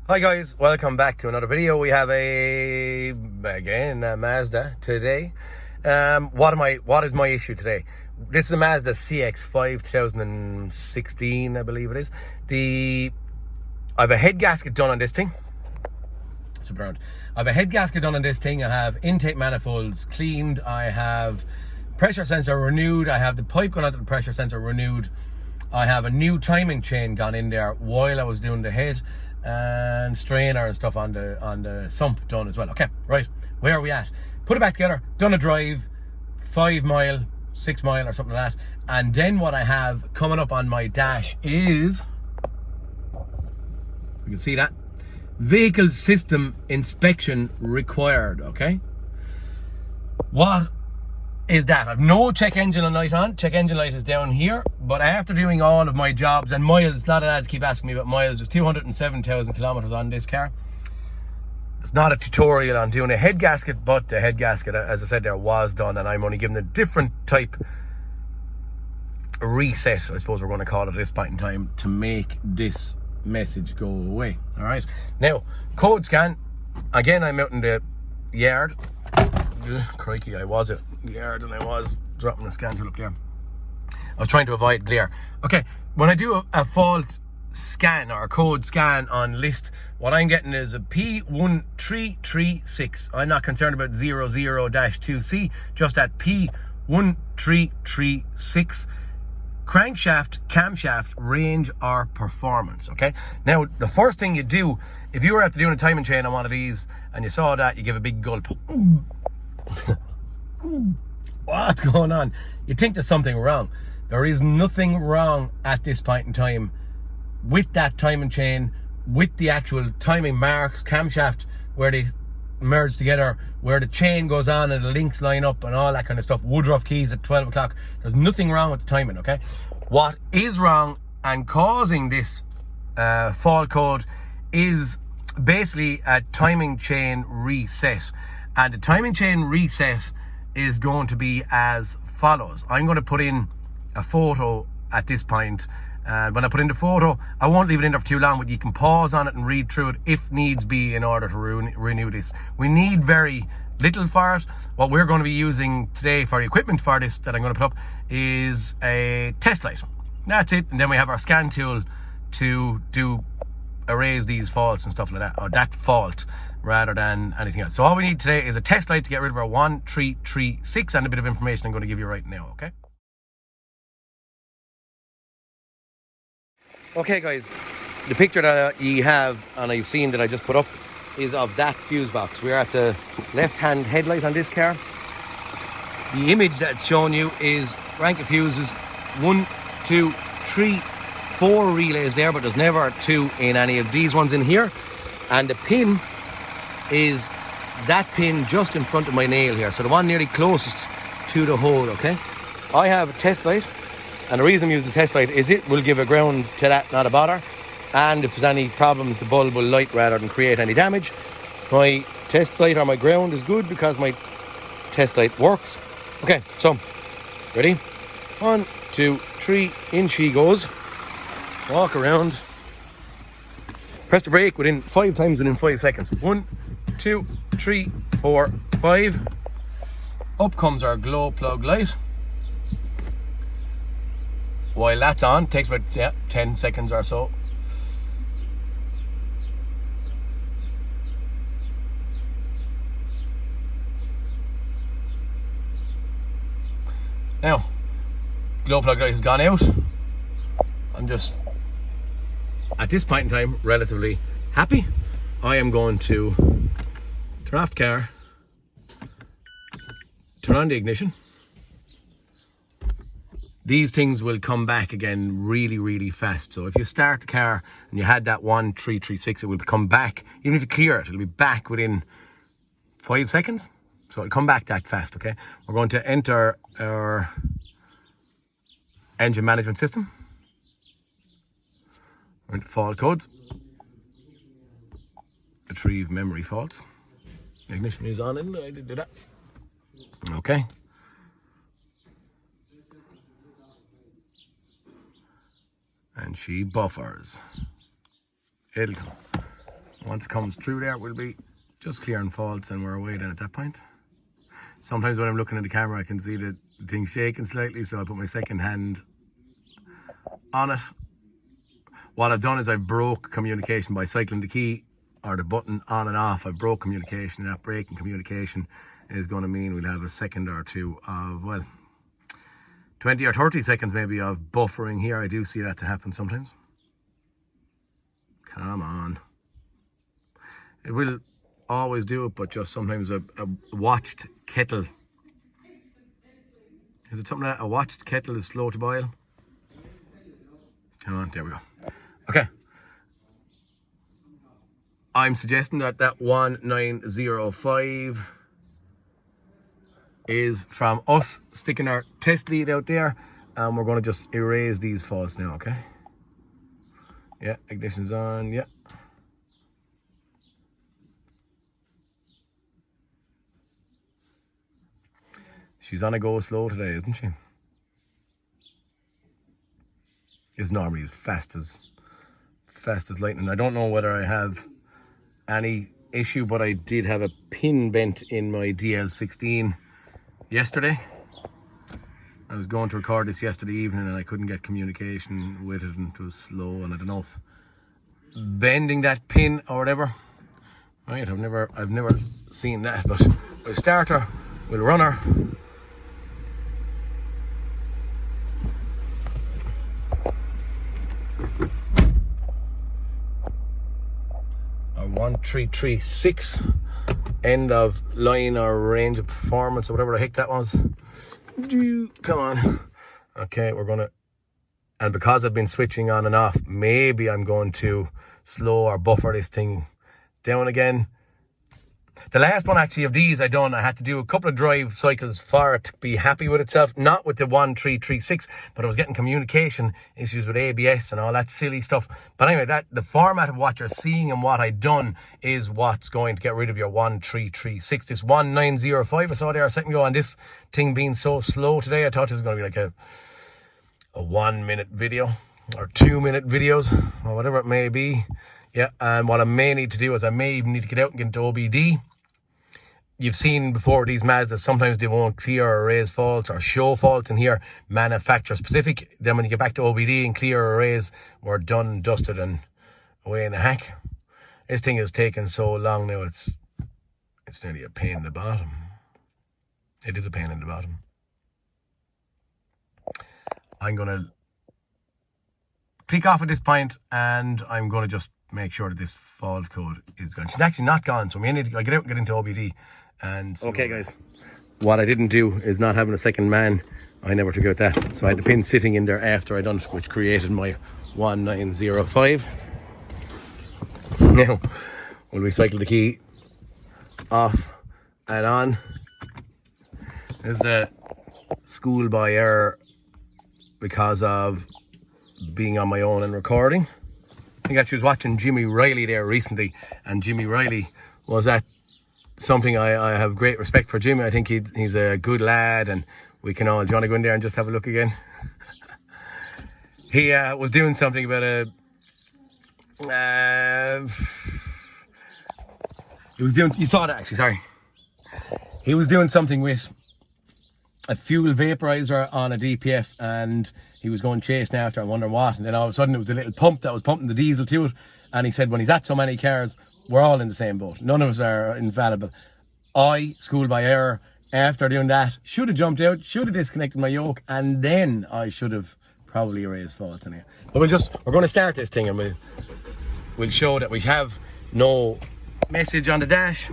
Hi guys, welcome back to another video. We have a Mazda today. What is my issue today? This is a Mazda CX-5 2016, I believe it is. I have a head gasket done on this thing. Super round. I have a head gasket done on this thing. I have intake manifolds cleaned. I have pressure sensor renewed. I have the pipe going out to the pressure sensor renewed. I have a new timing chain gone in there while I was doing the head, and strainer and stuff on the sump done as well. Okay, right, where are we at? Put it back together, done a drive, 5 mile, 6 mile or something like that. And then what I have coming up on my dash is, you can see that, vehicle system inspection required. Okay, what is that? I've no check engine light on. Check engine light is down here. But after doing all of my jobs and miles, a lot of lads keep asking me about miles. There's 207,000 kilometers on this car. It's not a tutorial on doing a head gasket, but the head gasket, as I said, there was done, and I'm only giving a different type reset, I suppose we're going to call it at this point in time, to make this message go away. All right, now code scan again. I'm out in the yard. Crikey, I was at the yard and I was dropping the scan tool up there. I was trying to avoid glare. Okay, when I do a fault scan or a code scan on list, what I'm getting is a P1336. I'm not concerned about 00-2C, just that P1336 crankshaft, camshaft, range or performance. Okay, now the first thing you do, if you were after doing a timing chain on one of these and you saw that, you give a big gulp. What's going on? You think there's something wrong. There is nothing wrong at this point in time with that timing chain, with the actual timing marks, camshaft, where they merge together, where the chain goes on and the links line up and all that kind of stuff. Woodruff keys at 12 o'clock. There's nothing wrong with the timing, okay? What is wrong and causing this fault code is basically a timing chain reset. And the timing chain reset is going to be as follows. I'm going to put in a photo at this point. And when I put in the photo, I won't leave it in there for too long, but you can pause on it and read through it if needs be in order to renew this. We need very little for it. What we're going to be using today for the equipment for this that I'm going to put up is a test light. That's it. And then we have our scan tool to erase these faults and stuff like that, or that fault rather than anything else. So all we need today is a test light to get rid of our 1336 and a bit of information I'm going to give you right now. Okay. Okay guys, the picture that you have and I've seen that I just put up is of that fuse box. We're at the left hand headlight on this car. The image that's showing you is rank of fuses, 1, 2, 3, 4 relays there, but there's never 2 in any of these ones in here. And the pin is that pin just in front of my nail here, so the one nearly closest to the hole. Okay, I have a test light, and the reason I'm using the test light is it will give a ground to that, not a bother, and if there's any problems the bulb will light rather than create any damage. My test light or my ground is good because my test light works. Okay, so ready, 1, 2, 3, in she goes. Walk around, press the brake 5 times within 5 seconds. 1, 2, 3, 4, 5. Up comes our glow plug light. While that's on, takes about 10 seconds or so. Now, glow plug light has gone out. I'm just, at this point in time, relatively happy. I am going to turn off the car, turn on the ignition. These things will come back again really, really fast. So if you start the car and you had that 1336, it will come back. Even if you clear it, it'll be back within 5 seconds. So it'll come back that fast, okay? We're going to enter our engine management system. We're into fault codes. Retrieve memory faults. Ignition is on, and I did do that. Okay. And she buffers. It'll come. Once it comes through there, we'll be just clearing faults and we're away then at that point. Sometimes when I'm looking at the camera, I can see the thing shaking slightly, so I put my second hand on it. What I've done is I've broke communication by cycling the key or the button on and off. I've broke communication. That breaking communication is going to mean we'll have a second or two of, well, 20 or 30 seconds maybe of buffering here. I do see that to happen sometimes. Come on. It will always do it, but just sometimes a watched kettle. Is it something that a watched kettle is slow to boil? Come on, there we go. Okay. I'm suggesting that 1905 is from us sticking our test lead out there, and we're going to just erase these faults now, okay? Yeah, ignition's on, yeah. She's on a go slow today, isn't she? It's normally as fast as lightning. I don't know whether I have any issue, but I did have a pin bent in my DL16 yesterday. I was going to record this yesterday evening and I couldn't get communication with it, and it was slow, and I don't know if bending that pin or whatever. Right, I've never seen that, but we'll start her, we'll run her. Our 1336 end of line or range of performance or whatever the heck that was. Come on. Okay, we're gonna, and because I've been switching on and off, maybe I'm going to slow or buffer this thing down again. The last one actually of these I had to do a couple of drive cycles for it to be happy with itself, not with the 1336, but I was getting communication issues with ABS and all that silly stuff. But anyway, the format of what you're seeing and what I've done is what's going to get rid of your 1336. This 1905 I saw there a second ago, and this thing being so slow today, I thought this was going to be like a 1 minute video or 2 minute videos or whatever it may be. Yeah, and what I may need to do is I may even need to get out and get into OBD. You've seen before these Mazdas, sometimes they won't clear or erase faults or show faults in here, manufacturer specific. Then when you get back to OBD and clear or erase, we're done, dusted and away in a hack. This thing is taking so long now, it's nearly a pain in the bottom. It is a pain in the bottom. I'm going to click off at this point and I'm going to just make sure that this fault code is gone. She's actually not gone, so I need to get out and get into OBD. And so, okay guys, what I didn't do is not having a second man. I never took out that, so I had the pin sitting in there after I done it, which created my 1905. Now when we cycle the key off and on, there's the schoolboy error because of being on my own and recording. I think I was watching Jimmy Riley there recently, and Jimmy Riley was at something. I have great respect for Jimmy. I think he's a good lad, and we can all, do you want to go in there and just have a look again? He was doing something about you saw that actually, sorry. He was doing something with a fuel vaporizer on a DPF, and he was going chasing after, I wonder what, and then all of a sudden it was a little pump that was pumping the diesel to it, and he said when he's at so many cars, we're all in the same boat. None of us are infallible. I, school by error, after doing that, should have jumped out, should have disconnected my yoke, and then I should have probably erased faults in here. But we're going to start this thing, and we'll show that we have no message on the dash.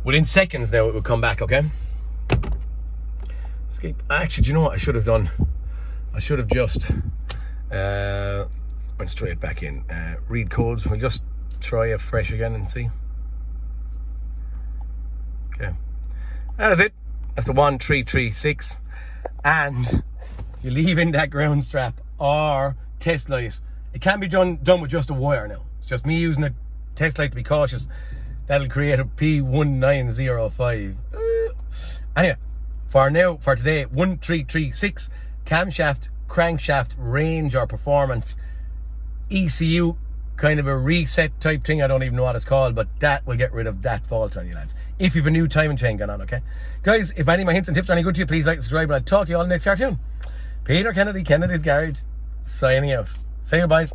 Within seconds now it will come back, okay? Escape. Actually, do you know what I should have done? I should have just went straight back in. Read codes. We'll just try afresh again and see. Okay. That is it. That's the 1336. And if you leave in that ground strap or test light, it can be done with just a wire now. It's just me using it test light to be cautious. That'll create a P1305. Anyway, for today, 1336 camshaft, crankshaft, range or performance, ECU, kind of a reset type thing. I don't even know what it's called, but that will get rid of that fault on you, lads. If you've a new timing chain going on, okay? Guys, if any of my hints and tips are any good to you, please like, subscribe, and I'll talk to you all in the next cartoon. Peter Kennedy, Kennedy's Garage, signing out. See you, boys.